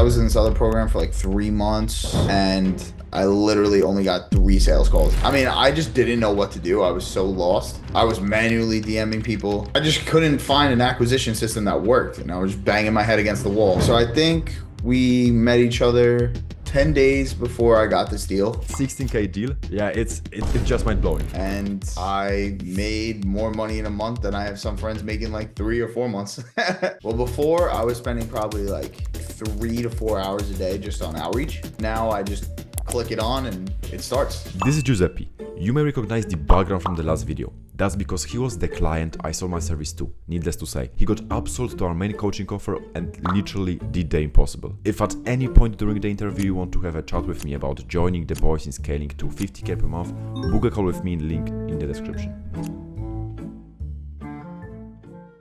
was in this other program for like 3 months and I literally only got 3 sales calls. I mean, I just didn't know what to do. I was so lost. I was manually DMing people. I just couldn't find an acquisition system that worked, and I was banging my head against the wall. So I think we met each other 10 days before I got this deal. 16K deal. Yeah, it's just mind blowing. And I made more money in a month than I have some friends making like 3 or 4 months. Well, before I was spending probably like 3 to 4 hours a day just on outreach. Now I just click it on and it starts. This is Giuseppe. You may recognize the background from the last video. That's because he was the client I sold my service to, needless to say. He got upsold to our main coaching offer and literally did the impossible. If at any point during the interview you want to have a chat with me about joining the boys in scaling to 50K per month, book a call with me, link in the description.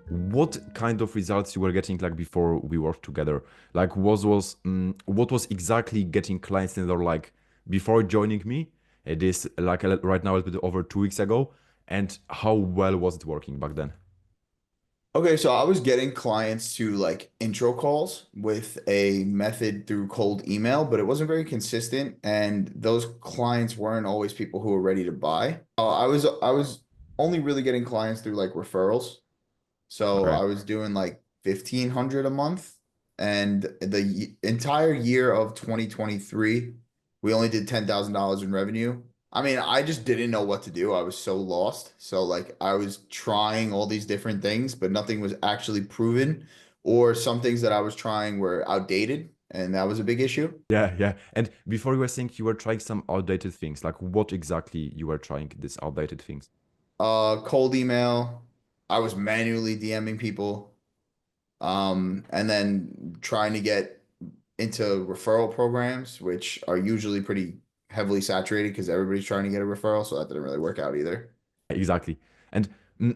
What kind of results you were getting like before we worked together? Like what was exactly getting clients in the door like before joining me? It is like right now a little bit over 2 weeks ago. And how well was it working back then? Okay, so I was getting clients to like intro calls with a method through cold email, but it wasn't very consistent, and those clients weren't always people who were ready to buy. I was only really getting clients through like referrals. So Okay. I was doing like 1,500 a month, and the entire year of 2023, we only did $10,000 in revenue. I mean, I just didn't know what to do. I was so lost. So like I was trying all these different things, but nothing was actually proven, or some things that I was trying were outdated, and that was a big issue. Yeah, yeah. And before you were saying you were trying some outdated things, like what exactly you were trying these outdated things? Cold email. I was manually DMing people, and then trying to get into referral programs, which are usually pretty heavily saturated because everybody's trying to get a referral. So that didn't really work out either. Exactly. And mm,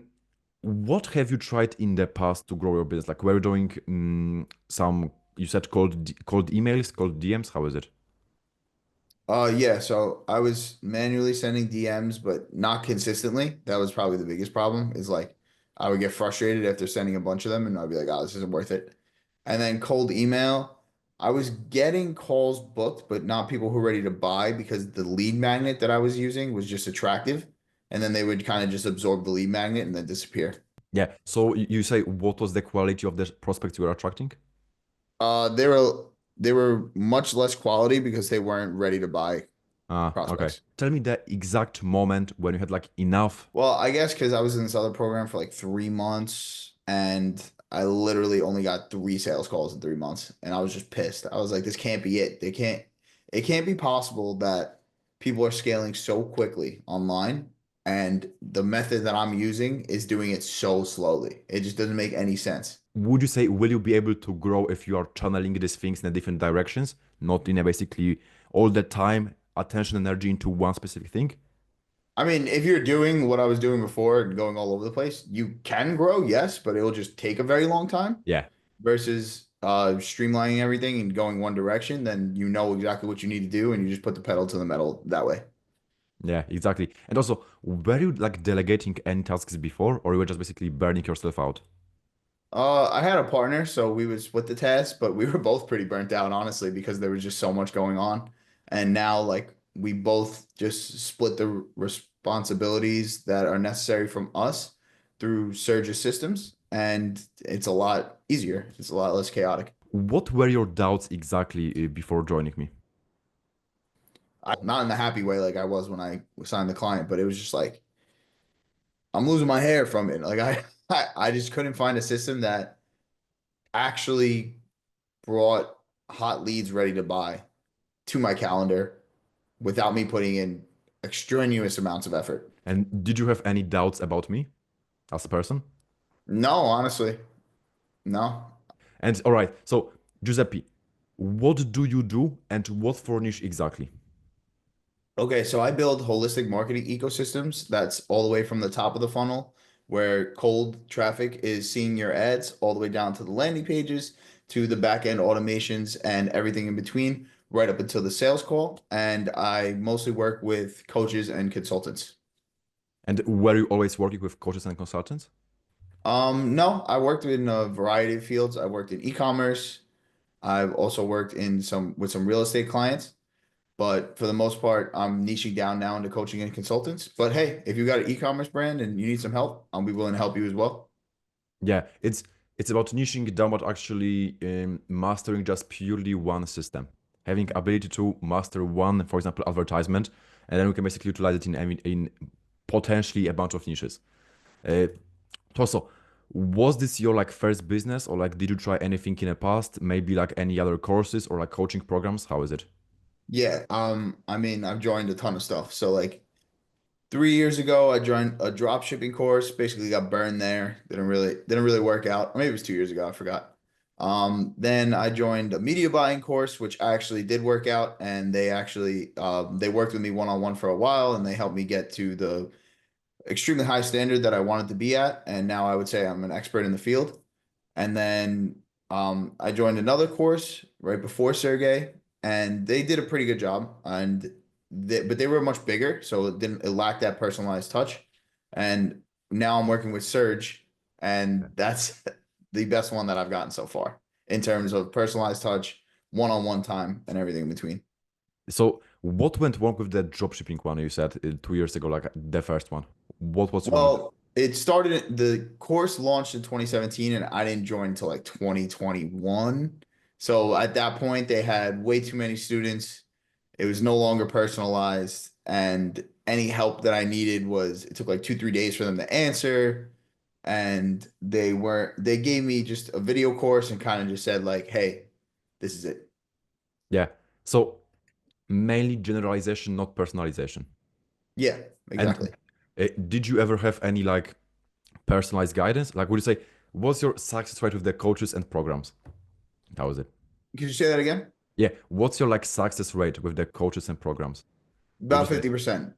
what have you tried in the past to grow your business? Like were you doing some, you said cold emails, cold DMs? How is it? Yeah, so I was manually sending DMs, but not consistently. That was probably the biggest problem, is like I would get frustrated after sending a bunch of them and I'd be like, oh, this isn't worth it. And then cold email, I was getting calls booked, but not people who were ready to buy, because the lead magnet that I was using was just attractive. And then they would kind of just absorb the lead magnet and then disappear. Yeah. So you say what was the quality of the prospects you were attracting? They were much less quality because they weren't ready to buy Ah, okay. prospects. Tell me the exact moment when you had like enough. Well, I guess because I was in this other program for like 3 months and I literally only got 3 sales calls in 3 months, and I was just pissed. I was like, this can't be it. It can't be possible that people are scaling so quickly online and the method that I'm using is doing it so slowly. It just doesn't make any sense. Would you say will you be able to grow if you are channeling these things in a different directions, not in a basically all the time attention energy into one specific thing? I mean, if you're doing what I was doing before and going all over the place, you can grow, yes, but it will just take a very long time. Yeah, Versus streamlining everything and going one direction, then you know exactly what you need to do and you just put the pedal to the metal that way. yeah, exactly. And also, were you like delegating any tasks before, or you were just basically burning yourself out? I had a partner, so we would split the tasks, but we were both pretty burnt out, honestly, because there was just so much going on. And now, like, we both just split the responsibilities that are necessary from us through Surge's systems, and it's a lot easier. It's a lot less chaotic. What were your doubts exactly before joining me? Not in the happy way like I was when I signed the client, but it was just like I'm losing my hair from it. Like I just couldn't find a system that actually brought hot leads ready to buy to my calendar without me putting in extraneous amounts of effort. And did you have any doubts about me as a person? No, honestly, no. And all right, so Giuseppe, what do you do and what for niche exactly? Okay, so I build holistic marketing ecosystems. That's all the way from the top of the funnel, where cold traffic is seeing your ads, all the way down to the landing pages, to the back end automations and everything in between, right up until the sales call. And I mostly work with coaches and consultants. And were you always working with coaches and consultants? No, I worked in a variety of fields. I worked in e-commerce. I've also worked in some with some real estate clients, but for the most part, I'm niching down now into coaching and consultants. But hey, if you got an e-commerce brand and you need some help, I'll be willing to help you as well. Yeah, it's about niching it down, but actually mastering just purely one system, having ability to master one, for example, advertisement, and then we can basically utilize it in potentially a bunch of niches. Uh, also, was this your like first business, or like did you try anything in the past? Maybe like any other courses or like coaching programs? How is it? Yeah, I mean, I've joined a ton of stuff. So like 3 years ago, I joined a drop shipping course. Basically, got burned there. Didn't really work out. Or maybe it was 2 years ago. I forgot. Then I joined a media buying course, which actually did work out, and they worked with me one on one for a while, and they helped me get to the extremely high standard that I wanted to be at. And now I would say I'm an expert in the field. And then I joined another course right before Sergey, and they did a pretty good job. But they were much bigger, so it lacked that personalized touch. And now I'm working with Serge, and that's the best one that I've gotten so far in terms of personalized touch, one-on-one time, and everything in between. So, what went wrong with the dropshipping one you said 2 years ago, like the first one? What was wrong with it? Well, the course launched in 2017 and I didn't join until like 2021. So at that point, they had way too many students. It was no longer personalized. And any help that I needed it took like 2, 3 days for them to answer. And they gave me just a video course and kind of just said, like, hey, this is it. Yeah. So mainly generalization, not personalization. Yeah, And exactly. did you ever have any like personalized guidance? Like, would you say, what's your success rate with the coaches and programs? That was it. Could you say that again? Yeah. What's your like success rate with the coaches and programs? Would you About say? 50%.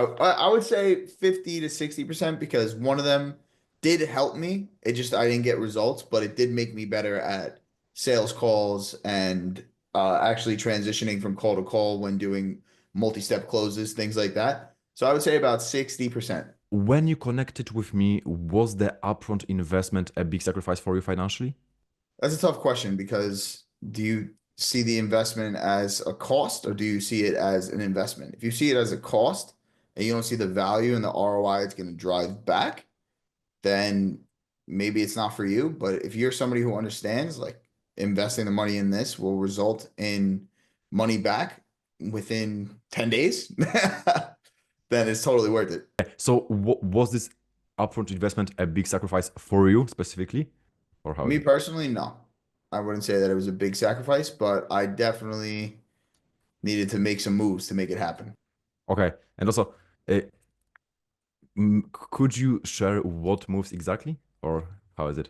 I would say 50 to 60% because one of them did help me. It just I didn't get results, but it did make me better at sales calls and actually transitioning from call to call when doing multi-step closes, things like that. So I would say about 60%. When you connected with me, was the upfront investment a big sacrifice for you financially? That's a tough question because do you see the investment as a cost or do you see it as an investment? If you see it as a cost and you don't see the value and the ROI it's going to drive back, then maybe it's not for you. But if you're somebody who understands, like investing the money in this will result in money back within 10 days, then it's totally worth it. So, was this upfront investment a big sacrifice for you specifically, or how is Me it? personally, no. I wouldn't say that it was a big sacrifice, but I definitely needed to make some moves to make it happen. Okay. And also, uh, could you share what moves exactly, or how is it?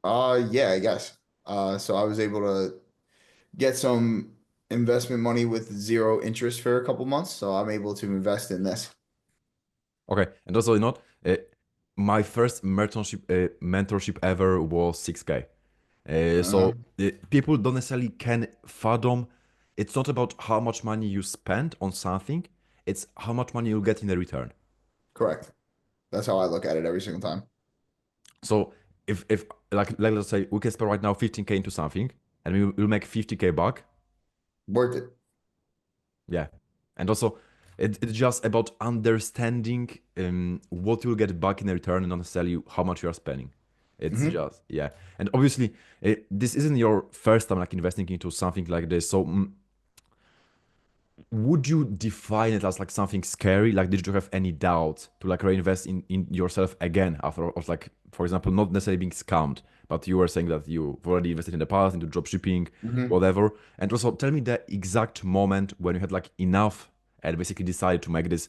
Yeah, I guess. So I was able to get some investment money with zero interest for a couple months, so I'm able to invest in this. Okay. And also, my first mentorship ever was 6K. Uh, People don't necessarily can fathom. It's not about how much money you spend on something; it's how much money you get in the return. Correct. That's how I look at it every single time. So if like let's say we can spend right now 15K into something, and we'll make 50K back. Worth it. Yeah, and also it's just about understanding what you'll get back in return, and not necessarily how much you are spending. It's Hmm. just yeah, and obviously this isn't your first time like investing into something like this. So would you define it as like something scary? Like, did you have any doubt to like reinvest in yourself again after, of like, for example, not necessarily being scammed, but you were saying that you've already invested in the past into drop shipping, Hmm. whatever. And also, tell me the exact moment when you had like enough and basically decided to make this.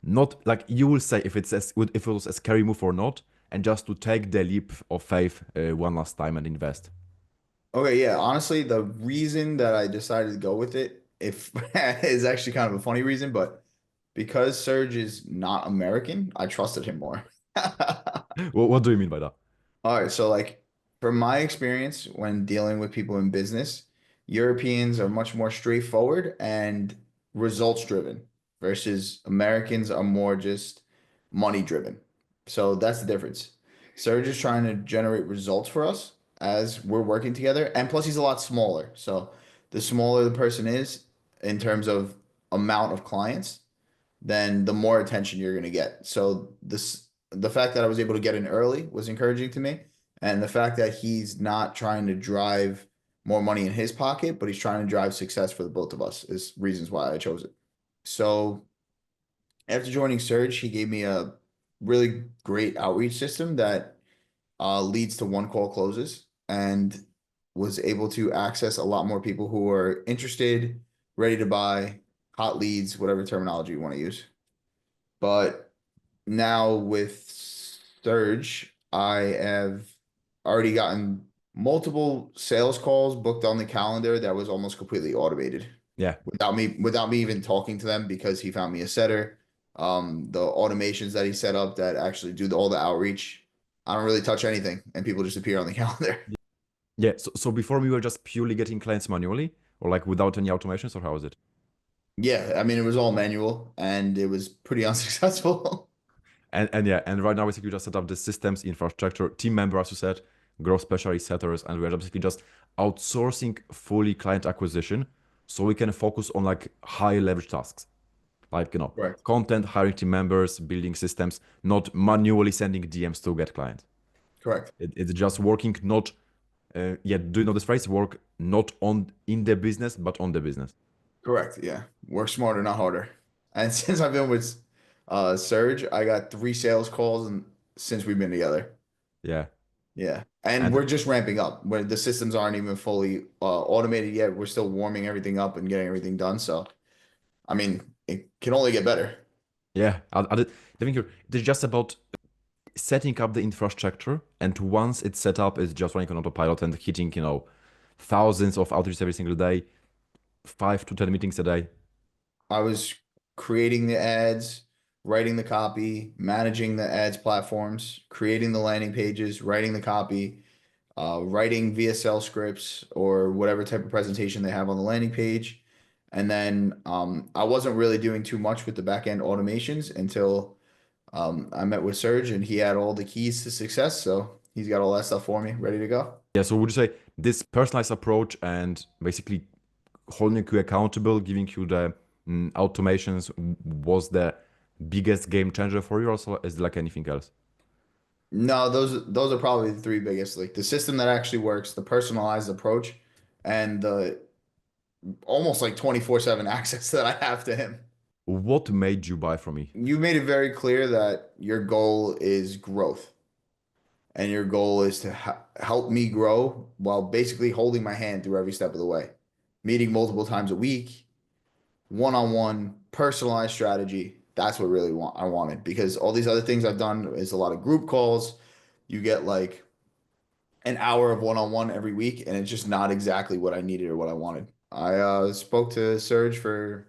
Not like you will say if it was a scary move or not, and just to take the leap of faith one last time and invest. Okay, yeah. Honestly, the reason that I decided to go with it, if is actually kind of a funny reason, but because Serge is not American, I trusted him more. What do you mean by that? All right, so like from my experience when dealing with people in business, Europeans are much more straightforward and results driven versus Americans are more just money driven. So that's the difference. Serge is trying to generate results for us, as we're working together. And plus, he's a lot smaller. So the smaller the person is in terms of amount of clients, then the more attention you're going to get. So the fact that I was able to get in early was encouraging to me, and the fact that he's not trying to drive more money in his pocket, but he's trying to drive success for the both of us is reasons why I chose it. So after joining Surge, he gave me a really great outreach system that leads to one call closes and was able to access a lot more people who are interested, ready to buy, hot leads, whatever terminology you want to use. But now with Surge, I have already gotten multiple sales calls booked on the calendar that was almost completely automated Yeah. without me even talking to them because he found me a setter. The automations that he set up that actually do all the outreach, I don't really touch anything and people just appear on the calendar. Yeah. So before we were just purely getting clients manually or like without any automations, or how is it? Yeah, I mean it was all manual and it was pretty unsuccessful. And yeah, and right now basically we just set up the systems, infrastructure, team member, as you said, growth specialist setters, and we're basically just outsourcing fully client acquisition so we can focus on like high leverage tasks. Like, Correct. content, hiring team members, building systems, not manually sending DMs to get clients. Correct. It's just working not yet. Do you know this phrase? Work not on in the business, but on the business. Correct. Yeah. Work smarter, not harder. And since I've been with Surge, I got three sales calls and since we've been together. Yeah. Yeah. And And we're just ramping up. Where the systems aren't even fully automated yet. We're still warming everything up and getting everything done. So, I mean, it can only get better. yeah, I think it's just about setting up the infrastructure. And once it's set up, it's just running on autopilot and hitting, thousands of outreach every single day, 5 to 10 meetings a day. I was creating the ads, writing the copy, managing the ads platforms, creating the landing pages, writing the copy, writing VSL scripts or whatever type of presentation they have on the landing page. And then I wasn't really doing too much with the back end automations until I met with Serge and he had all the keys to success. So he's got all that stuff for me ready to go. Yeah, so would you say this personalized approach and basically holding you accountable, giving you the automations was the biggest game changer for you, or also is it like anything else? No, those are probably the three biggest. Like the system that actually works, the personalized approach, and the almost like 24/7 access that I have to him. What made you buy from me? You made it very clear that your goal is growth and your goal is to help me grow while basically holding my hand through every step of the way. Meeting multiple times a week, one-on-one, personalized strategy. That's what really I wanted because all these other things I've done is a lot of group calls. You get like an hour of one-on-one every week, and it's just not exactly what I needed or what I wanted. I spoke to Serge for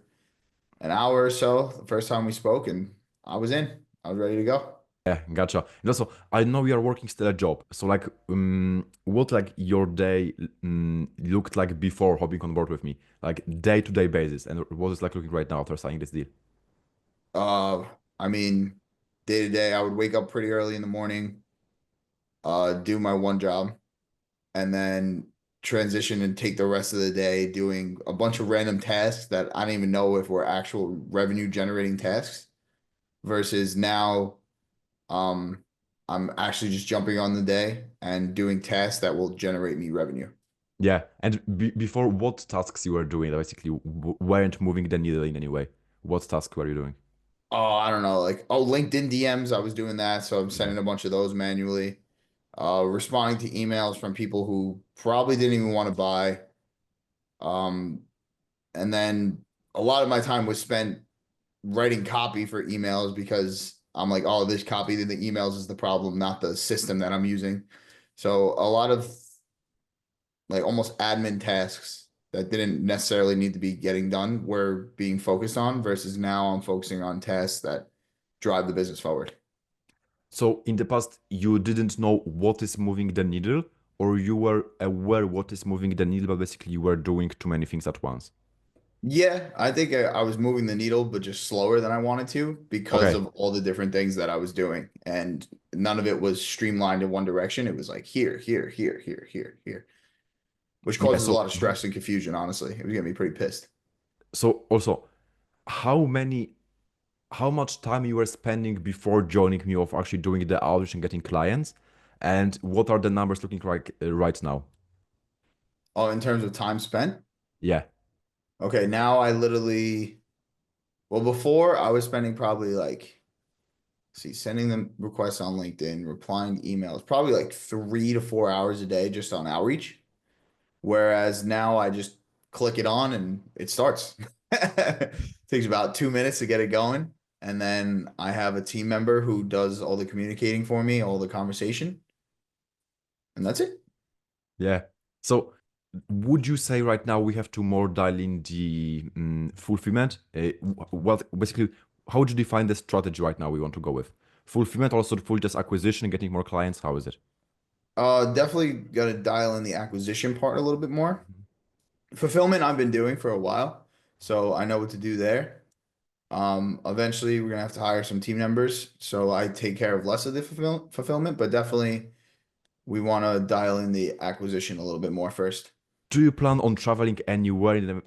an hour or so the first time we spoke, and I was in. I was ready to go. Yeah, gotcha. And also, I know you are working still a job. So, like, what like your day looked like before hopping on board with me, like day-to-day basis, and what is like looking right now after signing this deal? Uh, I mean, day to day, I would wake up pretty early in the morning, do my one job, and then transition and take the rest of the day doing a bunch of random tasks that I don't even know if were actual revenue generating tasks versus now Um, I'm actually just jumping on the day and doing tasks that will generate me revenue. Yeah, and before, what tasks you were doing that basically weren't moving the needle in any way? What tasks were you doing? Oh, I don't know, like LinkedIn DMs, I was doing that, so I'm Yeah. sending a bunch of those manually. Responding to emails from people who probably didn't even want to buy. Um, and then a lot of my time was spent writing copy for emails because I'm like, oh, this copy in the emails is the problem, not the system that I'm using. So a lot of like almost admin tasks that didn't necessarily need to be getting done were being focused on versus now I'm focusing on tasks that drive the business forward. So in the past, you didn't know what is moving the needle, or you were aware what is moving the needle, but basically you were doing too many things at once. Yeah, I think I was moving the needle, but just slower than I wanted to because Okay. of all the different things that I was doing. And none of it was streamlined in one direction. It was like here, here, here, here, here, here, which Yeah. causes a So, lot of stress and confusion, honestly. It was getting me pretty pissed. so also, how many, how much time you were spending before joining me of actually doing the outreach and getting clients, and what are the numbers looking like right now? Oh, in terms of time spent. Yeah. Okay, now I literally, well, before I was spending probably like, see, sending them requests on LinkedIn, replying to emails, probably like 3 to 4 hours a day just on outreach. Whereas now I just click it on and it starts. Takes about 2 minutes to get it going. And then I have a team member who does all the communicating for me, all the conversation, and that's it. Yeah. So, would you say right now we have to more dial in the fulfillment? What basically, how would you define the strategy right now we want to go with? Fulfillment, also full just acquisition, getting more clients. How is it? Definitely got to dial in the acquisition part a little bit more. Fulfillment I've been doing for a while, so I know what to do there. Eventually we're gonna have to hire some team members, so I take care of less of the fulfillment, but definitely we want to dial in the acquisition a little bit more first. Do you plan on traveling anywhere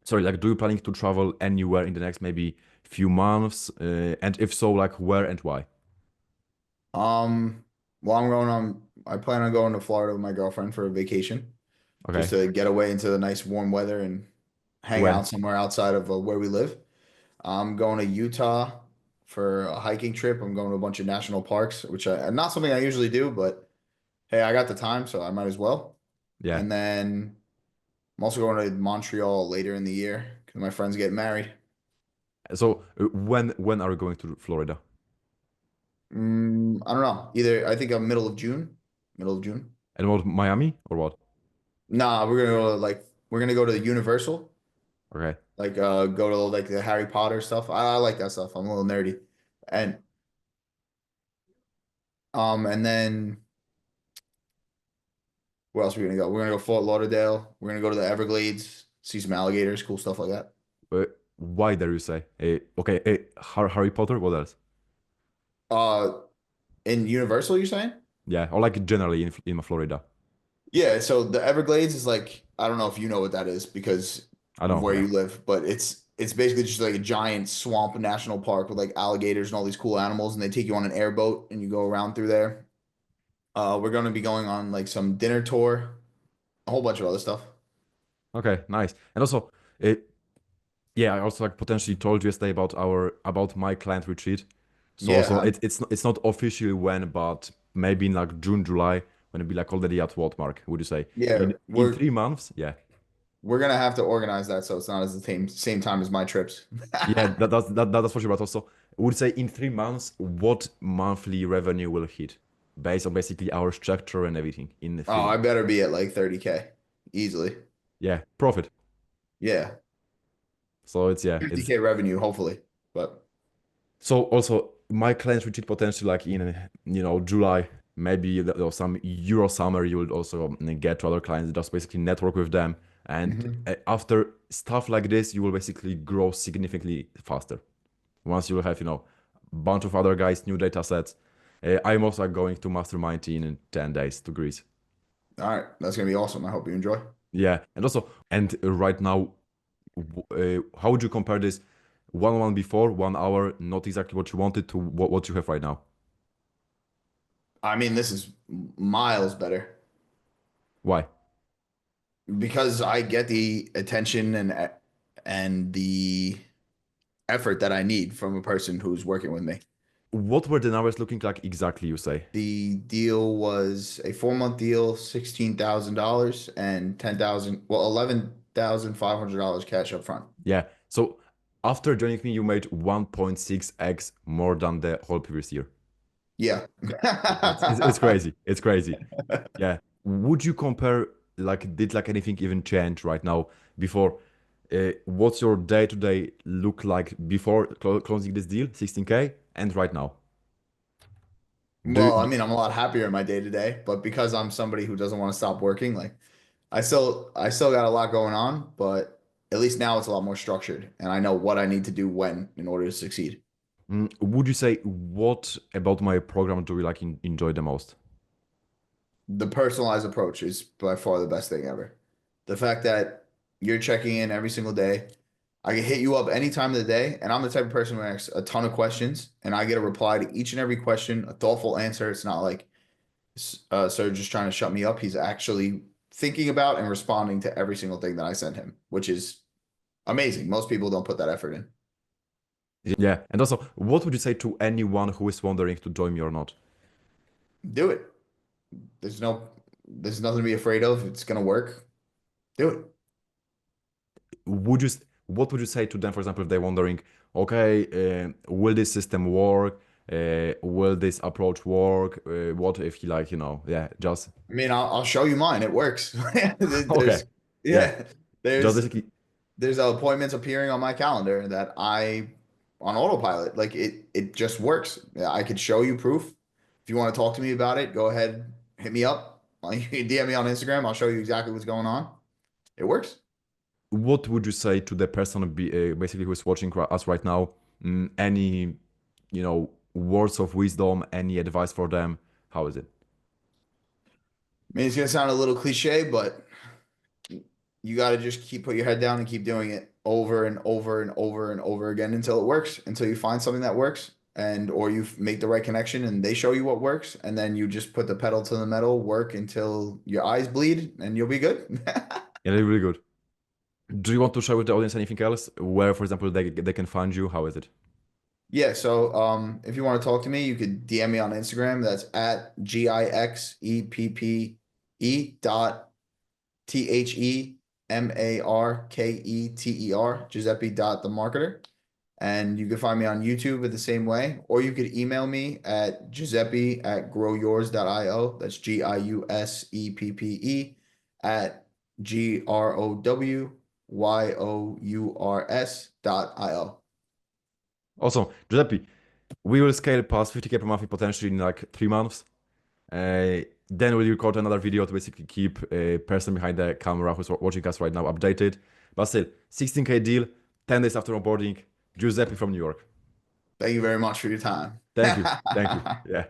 sorry, like, do you planning to travel anywhere in the next maybe few months? And if so, like, where and why? Um, well, I plan on going to Florida with my girlfriend for a vacation, just Okay. to get away into the nice warm weather and hang When? out somewhere outside of where we live. I'm going to Utah for a hiking trip. I'm going to a bunch of national parks, which not something I usually do, but hey, I got the time, so I might as well. Yeah. And then I'm also going to Montreal later in the year because my friend's getting married. So when are you going to Florida? I don't know. Either I think middle of June, middle of June. And what, Miami or what? Nah, we're gonna go to the Universal, Okay. like go to like the Harry Potter stuff. I like that stuff. I'm a little nerdy. And and then where else are we gonna go? We're gonna go Fort Lauderdale. We're gonna go to the Everglades, see some alligators, cool stuff like that. Why dare you say? Okay. Harry Potter. What else? Uh in Universal, you're saying? Yeah. Or like generally in Florida. Yeah, so the Everglades is like I don't know if you know what that is because I of know. where Yeah. you live, but it's basically just like a giant swamp national park with like alligators and all these cool animals, and they take you on an airboat and you go around through there. We're going to be going on like some dinner tour, a whole bunch of other stuff. Okay. Nice. And also, it yeah, I also like potentially told you yesterday about my client retreat. So Yeah, also it's not officially when, but maybe in like June, July, when it'll be like already at what mark, would you say? yeah, In 3 months? Yeah. we're gonna have to organize that so it's not as the same time as my trips. Yeah, that's for sure. But also I would say in 3 months, what monthly revenue will hit based on basically our structure and everything in the three Oh, I months. better be at like 30K easily. Yeah, profit. Yeah, So it's yeah, it's 50K revenue, hopefully. But so also my clients retreat potentially like in July, maybe some Euro summer you will also get to other clients, just basically network with them. And Mhm. after stuff like this, you will basically grow significantly faster. Once you will have, bunch of other guys, new data sets. I'm also going to mastermind in 10 days to Greece. All right, that's gonna be awesome. I hope you enjoy. Yeah, and also, and right now, how would you compare this 1 before, 1 hour, not exactly what you wanted to what you have right now? I mean, this is miles better Why? because I get the attention and the effort that I need from a person who's working with me. What were the numbers looking like exactly, you say? The deal was a 4 month deal, $16,000 and 10,000, well, $11,500 cash up front. Yeah, so after joining me, you made 1.6x more than the whole previous year. Yeah. It's crazy. It's crazy. Yeah. Would you compare, like, did like anything even change right now before? What's your day to day look like before closing this deal, 16K, and right now? Do, Well, I do mean, I'm a lot happier in my day to day, but because I'm somebody who doesn't want to stop working, like I still got a lot going on, but at least now it's a lot more structured and I know what I need to do when in order to succeed. Would you say what about my program do you like enjoy the most? The personalized approach is by far the best thing ever. The fact that you're checking in every single day. I can hit you up any time of the day, and I'm the type of person who asks a ton of questions, and I get a reply to each and every question, a thoughtful answer. It's not like sir just trying to shut me up. He's actually thinking about and responding to every single thing that I send him, which is amazing. Most people don't put that effort in. Yeah, and also, what would you say to anyone who is wondering to join me or not? Do it. There's no, there's nothing to be afraid of. It's gonna work. Do it. Would you, what would you say to them, for example, if they're wondering, okay, will this system work? Will this approach work? What if he like, yeah, just I mean, I'll show you mine. It works. okay, There's, yeah, yeah, just there's basically, there's appointments appearing on my calendar that I on autopilot. Like it just works. Yeah, I could show you proof. If you want to talk to me about it, go ahead, hit me up. You can DM me on Instagram. I'll show you exactly what's going on. It works. what would you say to the person basically who's watching us right now? Any, words of wisdom, any advice for them? How is it? I mean, it's gonna sound a little cliche, but you got to just put your head down and keep doing it over and over and over and over again until it works, until you find something that works and or you make the right connection and they show you what works and then you just put the pedal to the metal, work until your eyes bleed and you'll be good. Yeah, they're really good. Do you want to share with the audience anything else? Where, for example, they can find you? How is it? Yeah, so if you want to talk to me, you could DM me on Instagram. That's at GIXEPPE dot THEMARKETER, Giuseppe dot the marketer. And you can find me on YouTube the same way, or you could email me at Giuseppe at growyours.io. That's GIUSEPPE at GROWYOURS.io. Awesome. Giuseppe, we will scale past 50K per month potentially in like 3 months. Then we'll record another video to basically keep a person behind the camera who's watching us right now updated. But still, 16K deal, 10 days after onboarding. Giuseppe from New York. Thank you very much for your time. Thank you. Thank you. Yeah.